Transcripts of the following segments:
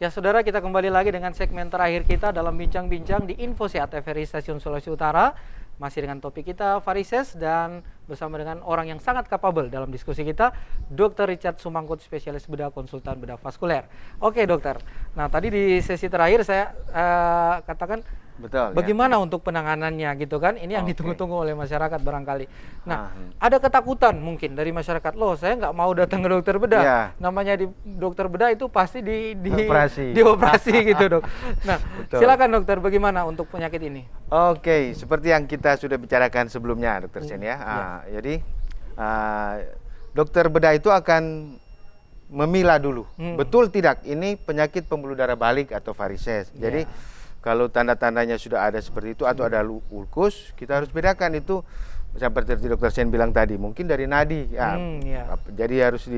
Ya saudara, kita kembali lagi dengan segmen terakhir kita dalam bincang-bincang di Info Sehat TVRI Stasiun Sulawesi Utara. Masih dengan topik kita varises dan bersama dengan orang yang sangat kapabel dalam diskusi kita, Dr. Richard Sumangkut, spesialis bedah, konsultan bedah vaskuler. Oke dokter, nah tadi di sesi terakhir saya katakan betul, bagaimana untuk penanganannya gitu kan, ini yang ditunggu-tunggu oleh masyarakat barangkali. Nah, ada ketakutan mungkin dari masyarakat, loh saya nggak mau datang ke dokter bedah, namanya di dokter bedah itu pasti dioperasi gitu dok. Nah, silakan dokter, bagaimana untuk penyakit ini? Oke, seperti yang kita sudah bicarakan sebelumnya dokter Sen ya. Jadi dokter bedah itu akan memilah dulu, betul tidak ini penyakit pembuluh darah balik atau varises. Jadi kalau tanda-tandanya sudah ada seperti itu atau ada ulkus, kita harus bedakan itu seperti dokter Sen bilang tadi, mungkin dari nadi. Jadi harus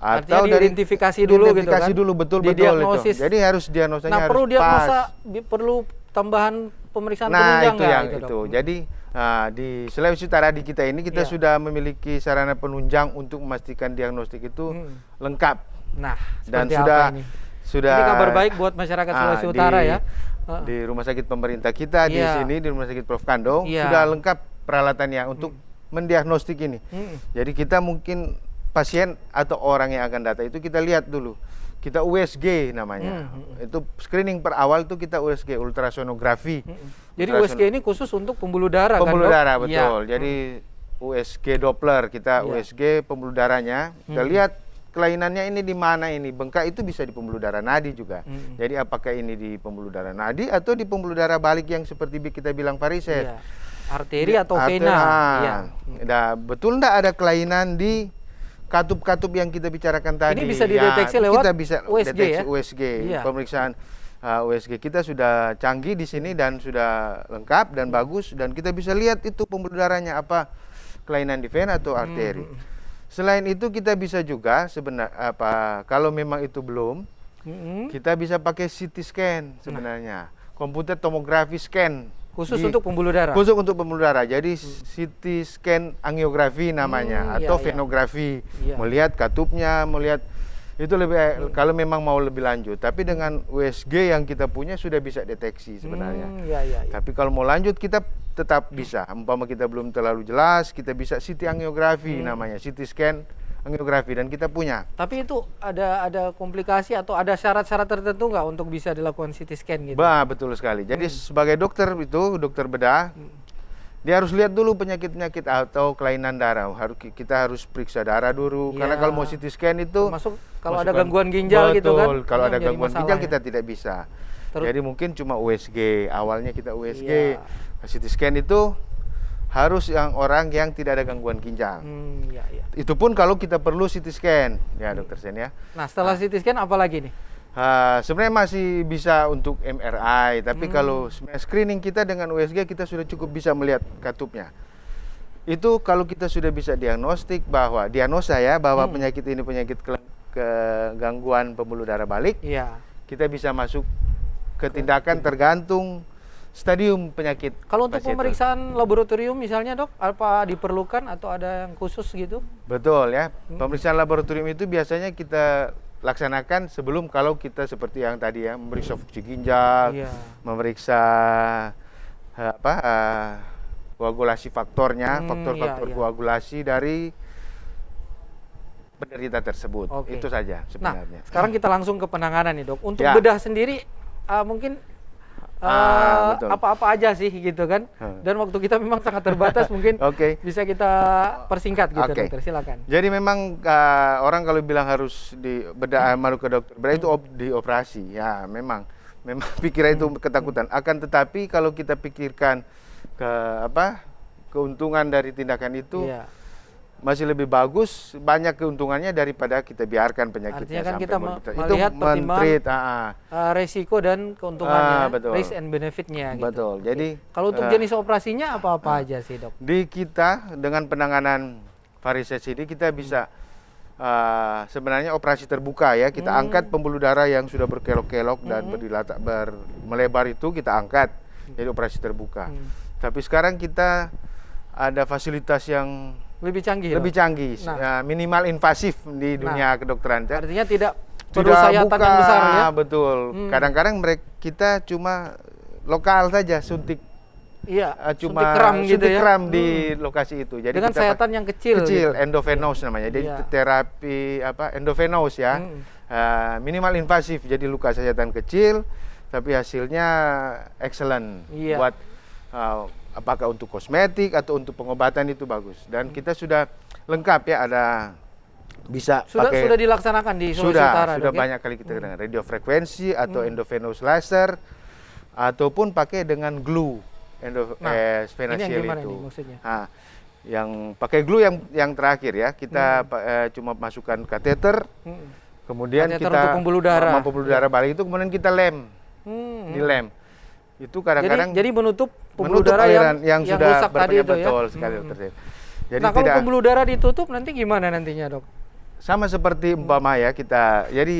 atau diidentifikasi dulu gitu kan. Betul-betul itu. Jadi harus diagnosanya harus pas. Perlu tambahan pemeriksaan penunjang itu. Jadi di Sulawesi Utara di kita ini kita sudah memiliki sarana penunjang untuk memastikan diagnostik itu lengkap. Nah, dan sudah ini kabar baik buat masyarakat Sulawesi Utara ya. Di rumah sakit pemerintah kita di sini, di rumah sakit Prof. Kando sudah lengkap peralatannya untuk mendiagnostik ini. Jadi kita mungkin pasien atau orang yang akan datang itu kita lihat dulu. Kita USG namanya. Itu screening per awal itu kita USG, ultrasonografi. Jadi USG ini khusus untuk pembuluh darah pembuluh kan, darah betul. Jadi USG Doppler, kita USG pembuluh darahnya. Kita lihat kelainannya ini di mana ini. Bengkak itu bisa di pembuluh darah nadi juga. Jadi apakah ini di pembuluh darah nadi atau di pembuluh darah balik yang seperti kita bilang varises. Arteri atau vena. Betul enggak ada kelainan di katup-katup yang kita bicarakan tadi. Ini bisa dideteksi lewat kita bisa USG deteksi ya? USG. Pemeriksaan USG kita sudah canggih di sini dan sudah lengkap dan bagus, dan kita bisa lihat itu pembuluh darahnya apa kelainan di vena atau arteri. Selain itu kita bisa juga kalau memang itu belum, kita bisa pakai CT scan sebenarnya. Komputer tomografi scan. Khusus untuk pembuluh darah? Khusus untuk pembuluh darah. Jadi CT scan angiografi namanya, atau venografi. Melihat katupnya, melihat itu lebih kalau memang mau lebih lanjut. Tapi dengan USG yang kita punya sudah bisa deteksi sebenarnya. Tapi kalau mau lanjut kita tetap bisa. Umpama kita belum terlalu jelas, kita bisa CT angiografi namanya, CT scan angiografi, dan kita punya. Tapi itu ada komplikasi atau ada syarat-syarat tertentu nggak untuk bisa dilakukan CT scan gitu? Betul sekali. Jadi sebagai dokter itu, dokter bedah, dia harus lihat dulu penyakit-penyakit atau kelainan darah. Kita harus periksa darah dulu. Karena kalau mau CT scan itu masuk kalau ada gangguan ginjal gitu kan? Kalau ada gangguan ginjal kita tidak bisa. Jadi mungkin cuma USG. Awalnya kita USG. CT scan itu harus orang yang tidak ada gangguan ginjal. Itu pun kalau kita perlu CT scan, ya dokter Sen ya. Nah setelah CT scan apa lagi nih? Sebenarnya masih bisa untuk MRI, tapi kalau screening kita dengan USG kita sudah cukup bisa melihat katupnya. Itu kalau kita sudah bisa diagnostik bahwa penyakit ini penyakit gangguan pembuluh darah balik, kita bisa masuk ke tindakan tergantung stadium penyakit. Kalau untuk pemeriksaan laboratorium misalnya dok, apa diperlukan atau ada yang khusus gitu? Betul ya, pemeriksaan laboratorium itu biasanya kita laksanakan sebelum, kalau kita seperti yang tadi ya, memeriksa fungsi ginjal, memeriksa koagulasi faktornya, faktor-faktor koagulasi dari penderita tersebut. Itu saja sebenarnya. Nah, sekarang kita langsung ke penanganan nih dok. Untuk bedah sendiri mungkin apa-apa aja sih gitu kan, dan waktu kita memang sangat terbatas, mungkin bisa kita persingkat gitu dokter, silakan. Jadi memang orang kalau bilang harus bedah malu ke dokter bedah itu dioperasi ya, memang pikiran itu ketakutan. Akan tetapi kalau kita pikirkan keuntungan dari tindakan itu masih lebih bagus, banyak keuntungannya daripada kita biarkan penyakitnya. Artinya kan kita melihat pertimbangan resiko dan keuntungannya, risk and benefitnya. Betul. Gitu. Jadi kalau untuk jenis operasinya apa aja sih dok? Di kita dengan penanganan varises ini kita bisa sebenarnya operasi terbuka ya. Kita angkat pembuluh darah yang sudah berkelok-kelok dan melebar itu kita angkat, jadi operasi terbuka. Tapi sekarang kita ada fasilitas yang lebih canggih. Nah, minimal invasif di dunia kedokteran. Artinya tidak perlu sayatan yang besar ya. Betul. Kadang-kadang mereka kita cuma lokal saja suntik. Iya, Cuma suntik keram gitu ya. keram di lokasi itu. Jadi dengan sayatan yang kecil gitu. Endovenous namanya. Jadi terapi endovenous ya. Minimal invasif. Jadi luka sayatan kecil tapi hasilnya excellent buat apakah untuk kosmetik atau untuk pengobatan itu bagus. Dan kita sudah lengkap ya, ada bisa sudah dilaksanakan di Sulawesi Utara. Sudah banyak kali kita dengan radiofrekuensi atau endovenous laser ataupun pakai dengan glue venasial itu. Yang pakai glue yang terakhir ya, kita cuma masukkan kateter, kemudian kateter kita untuk pembuluh darah balik itu kemudian kita lem. Dilem. Itu kadang-kadang jadi menutup pembuluh darah yang sudah rusak tadi itu ya. Betul sekali, Jadi nah, kalau pembuluh darah ditutup nanti gimana nantinya, Dok? Sama seperti umpama ya jadi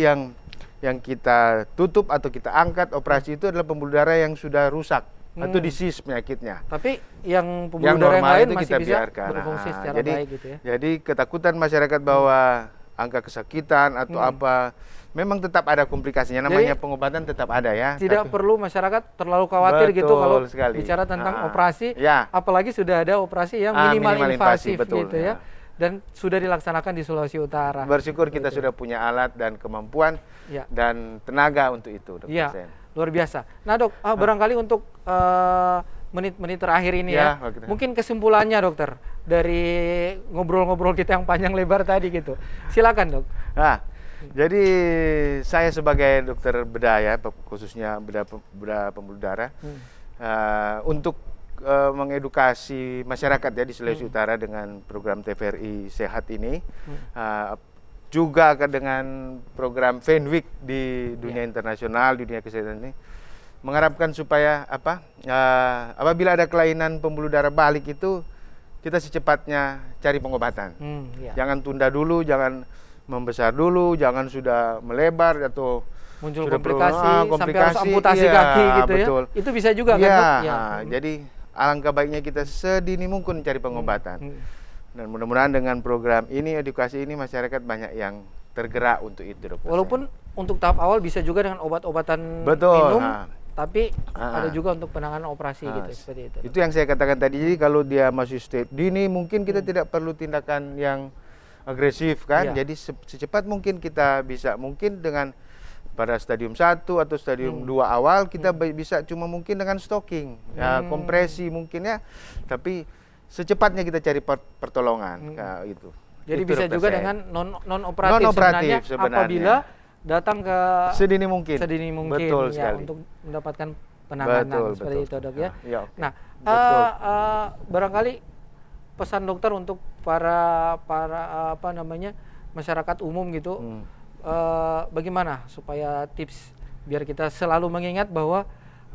yang kita tutup atau kita angkat operasi itu adalah pembuluh darah yang sudah rusak atau disease penyakitnya. Tapi yang pembuluh darah yang lain itu masih kita bisa biarkan. berfungsi secara baik gitu ya. Jadi ketakutan masyarakat bahwa angka kesakitan atau apa memang tetap ada komplikasinya, namanya pengobatan tetap ada ya. Tidak perlu masyarakat terlalu khawatir gitu kalau bicara tentang operasi, apalagi sudah ada operasi yang minimal invasif gitu ya. Dan sudah dilaksanakan di Sulawesi Utara. Bersyukur kita sudah punya alat dan kemampuan dan tenaga untuk itu, Dok. Iya, luar biasa. Nah, Dok, barangkali untuk menit-menit terakhir ini mungkin kesimpulannya, Dokter, dari ngobrol-ngobrol kita yang panjang lebar tadi gitu. Silakan, Dok. Nah, jadi saya sebagai dokter bedah ya, khususnya bedah pembuluh darah, untuk mengedukasi masyarakat ya di Sulawesi Utara dengan program TVRI Sehat ini, juga dengan program Fenwick di dunia internasional, di dunia kesehatan ini, mengharapkan supaya apabila ada kelainan pembuluh darah balik itu kita secepatnya cari pengobatan. Jangan tunda dulu, jangan membesar dulu, jangan sudah melebar atau muncul komplikasi sampai harus amputasi kaki gitu betul. Ya. Itu bisa juga kan, Dok? Jadi alangkah baiknya kita sedini mungkin cari pengobatan. Dan mudah-mudahan dengan program ini, edukasi ini, masyarakat banyak yang tergerak untuk itu, Dok. Walaupun untuk tahap awal bisa juga dengan obat-obatan minum, tapi ada juga untuk penanganan operasi gitu, seperti itu. Itu yang saya katakan tadi. Jadi kalau dia masih state dini, mungkin kita tidak perlu tindakan yang agresif kan. Jadi secepat mungkin kita bisa, mungkin dengan pada stadium 1 atau stadium 2 awal kita bisa cuma mungkin dengan stocking, kompresi mungkin ya. Tapi secepatnya kita cari pertolongan itu. Jadi itu bisa juga dengan non operatif sebenarnya apabila datang ke sedini mungkin betul ya, sekali. untuk mendapatkan penanganan seperti itu, Dok ya. Nah, barangkali pesan dokter untuk para masyarakat umum gitu, bagaimana supaya tips biar kita selalu mengingat bahwa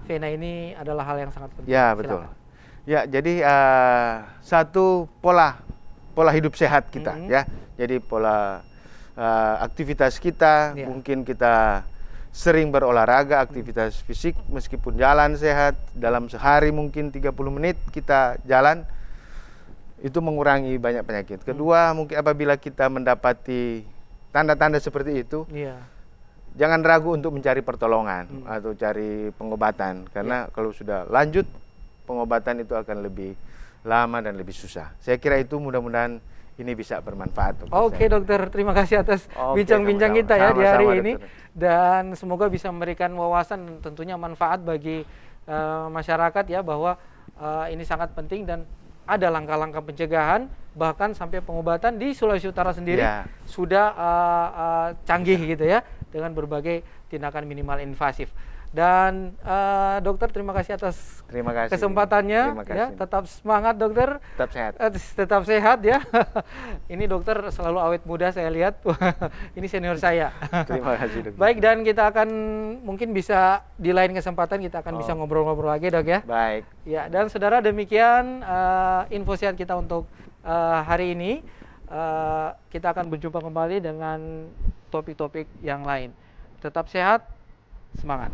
vena ini adalah hal yang sangat penting. Ya, betul. Ya, jadi satu pola hidup sehat kita ya. Jadi pola aktivitas kita, mungkin kita sering berolahraga, aktivitas fisik, meskipun jalan sehat dalam sehari mungkin 30 menit kita jalan, itu mengurangi banyak penyakit. Kedua, mungkin apabila kita mendapati tanda-tanda seperti itu, jangan ragu untuk mencari pertolongan atau cari pengobatan, karena kalau sudah lanjut, pengobatan itu akan lebih lama dan lebih susah. Saya kira itu mudah-mudahan ini bisa bermanfaat. Oke, Dokter, terima kasih atas bincang-bincang kita ya di hari ini, dan semoga bisa memberikan wawasan dan tentunya manfaat bagi masyarakat ya, bahwa ini sangat penting dan ada langkah-langkah pencegahan bahkan sampai pengobatan di Sulawesi Utara sendiri sudah canggih gitu ya, dengan berbagai tindakan minimal invasif. Dan dokter, terima kasih atas kesempatannya. Ya, tetap semangat, Dokter. Tetap sehat. Tetap sehat ya. Ini dokter selalu awet muda saya lihat. Ini senior saya. Terima kasih, Dokter. Baik, dan kita akan mungkin bisa di lain kesempatan kita akan bisa ngobrol-ngobrol lagi, Dok ya. Baik. Ya, dan saudara, demikian info sehat kita untuk hari ini. Kita akan berjumpa kembali dengan topik-topik yang lain. Tetap sehat, semangat.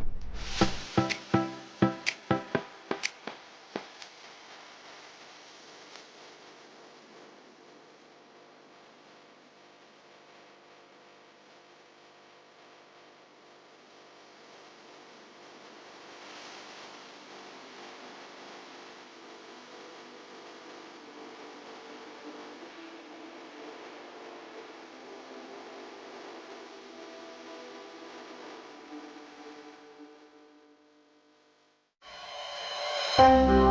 Indonesia.